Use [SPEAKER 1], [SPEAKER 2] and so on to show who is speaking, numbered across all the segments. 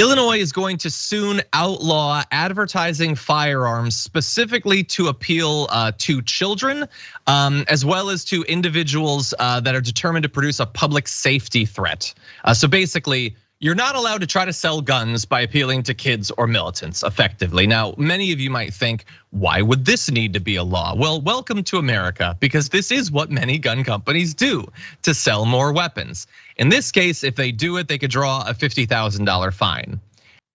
[SPEAKER 1] Illinois is going to soon outlaw advertising firearms specifically to appeal to children, as well as to individuals that are determined to produce a public safety threat. So basically, you're not allowed to try to sell guns by appealing to kids or militants effectively. Now, many of you might think, why would this need to be a law? Well, welcome to America, because this is what many gun companies do to sell more weapons. In this case, if they do it, they could draw a $50,000 fine.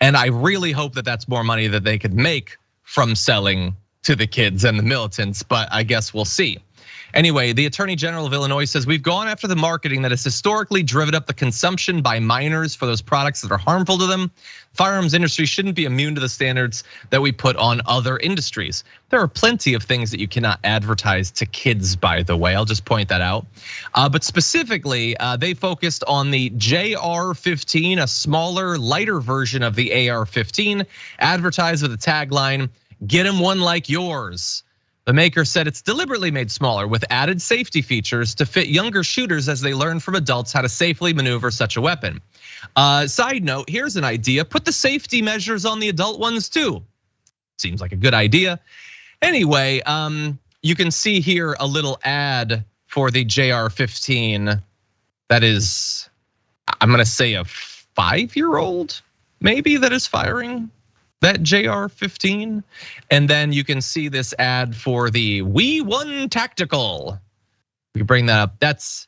[SPEAKER 1] And I really hope that that's more money that they could make from selling to the kids and the militants, but I guess we'll see. Anyway, the Attorney General of Illinois says we've gone after the marketing that has historically driven up the consumption by minors for those products that are harmful to them. Firearms industry shouldn't be immune to the standards that we put on other industries. There are plenty of things that you cannot advertise to kids, by the way. I'll just point that out. But specifically, they focused on the JR-15, a smaller, lighter version of the AR-15, advertised with a tagline, "Get him one like yours." The maker said it's deliberately made smaller with added safety features to fit younger shooters as they learn from adults how to safely maneuver such a weapon. Side note, here's an idea. Put the safety measures on the adult ones too. Seems like a good idea. Anyway, you can see here a little ad for the JR-15 that is, I'm gonna say a 5-year-old maybe that is firing that JR-15, and then you can see this ad for the We Won Tactical. We can bring that up. That's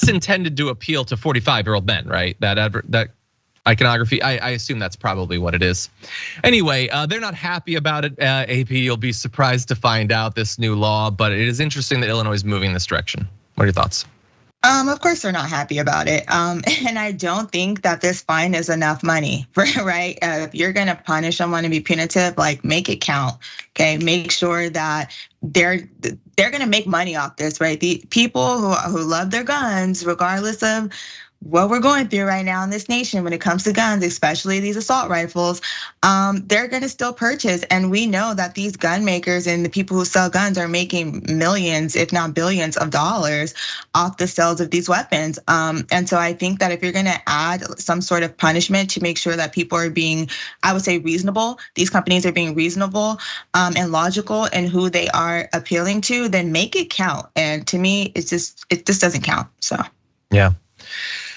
[SPEAKER 1] intended to appeal to 45-year-old men, right? That iconography. I assume that's probably what it is. Anyway, they're not happy about it. AP, you'll be surprised to find out this new law, but it is interesting that Illinois is moving in this direction. What are your thoughts?
[SPEAKER 2] Of course they're not happy about it. And I don't think that this fine is enough money, right? If you're gonna punish someone and be punitive, like make it count, okay? Make sure that they're gonna make money off this, right? The people who love their guns, regardless of what we're going through right now in this nation when it comes to guns, especially these assault rifles, they're gonna still purchase. And we know that these gun makers and the people who sell guns are making millions, if not billions of dollars off the sales of these weapons. And so I think that if you're gonna add some sort of punishment to make sure that people are being, I would say reasonable, these companies are being reasonable and logical in who they are appealing to, then make it count. And to me, it just doesn't count, so.
[SPEAKER 1] Yeah.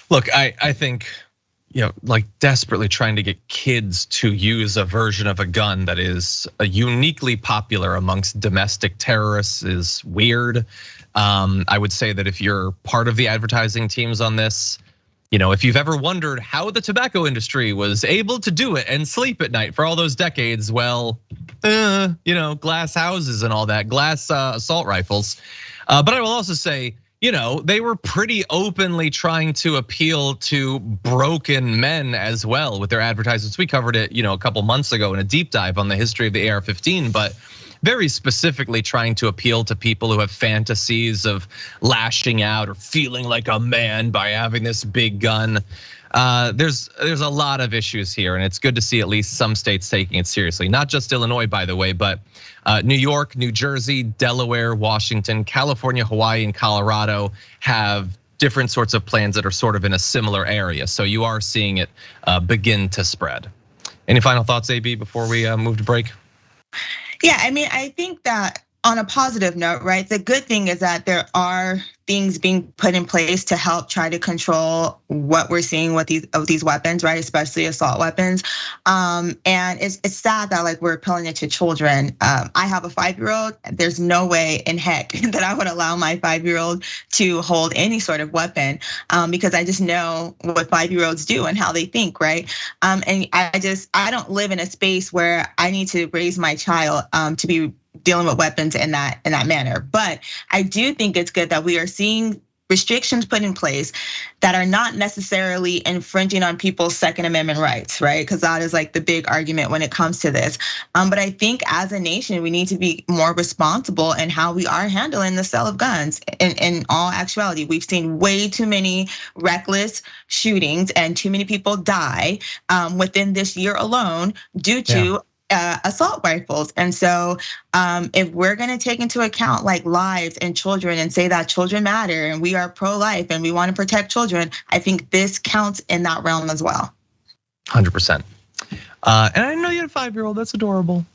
[SPEAKER 1] Look, I think, like desperately trying to get kids to use a version of a gun that is uniquely popular amongst domestic terrorists is weird. I would say that if you're part of the advertising teams on this, if you've ever wondered how the tobacco industry was able to do it and sleep at night for all those decades, well, glass houses and all that, glass assault rifles. But I will also say, they were pretty openly trying to appeal to broken men as well with their advertisements. We covered it, a couple months ago in a deep dive on the history of the AR-15, but very specifically trying to appeal to people who have fantasies of lashing out or feeling like a man by having this big gun. There's a lot of issues here, and it's good to see at least some states taking it seriously. Not just Illinois, by the way, but New York, New Jersey, Delaware, Washington, California, Hawaii, and Colorado have different sorts of plans that are sort of in a similar area. So you are seeing it begin to spread. Any final thoughts, AB, before we move to break?
[SPEAKER 2] Yeah, I mean, I think that on a positive note, right? The good thing is that there are things being put in place to help try to control what we're seeing with these weapons, right? Especially assault weapons. And it's sad that like we're appealing it to children. I have a 5-year-old. There's no way in heck that I would allow my 5-year-old to hold any sort of weapon, because I just know what 5-year-olds do and how they think, right? And I don't live in a space where I need to raise my child to be dealing with weapons in that manner. But I do think it's good that we are seeing restrictions put in place that are not necessarily infringing on people's Second Amendment rights, right? Because that is like the big argument when it comes to this. But I think as a nation, we need to be more responsible in how we are handling the sale of guns. In all actuality, we've seen way too many reckless shootings and too many people die within this year alone due to assault rifles. And so if we're gonna take into account like lives and children and say that children matter and we are pro-life and we wanna protect children, I think this counts in that realm as well.
[SPEAKER 1] 100%. And I know you had a 5-year-old. That's adorable.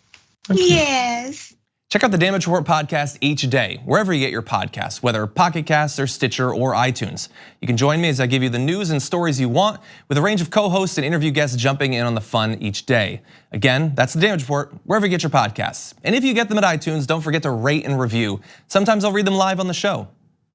[SPEAKER 2] Yes.
[SPEAKER 3] Check out the Damage Report podcast each day, wherever you get your podcasts, whether Pocket Casts or Stitcher or iTunes. You can join me as I give you the news and stories you want, with a range of co-hosts and interview guests jumping in on the fun each day. Again, that's the Damage Report, wherever you get your podcasts. And if you get them at iTunes, don't forget to rate and review. Sometimes I'll read them live on the show.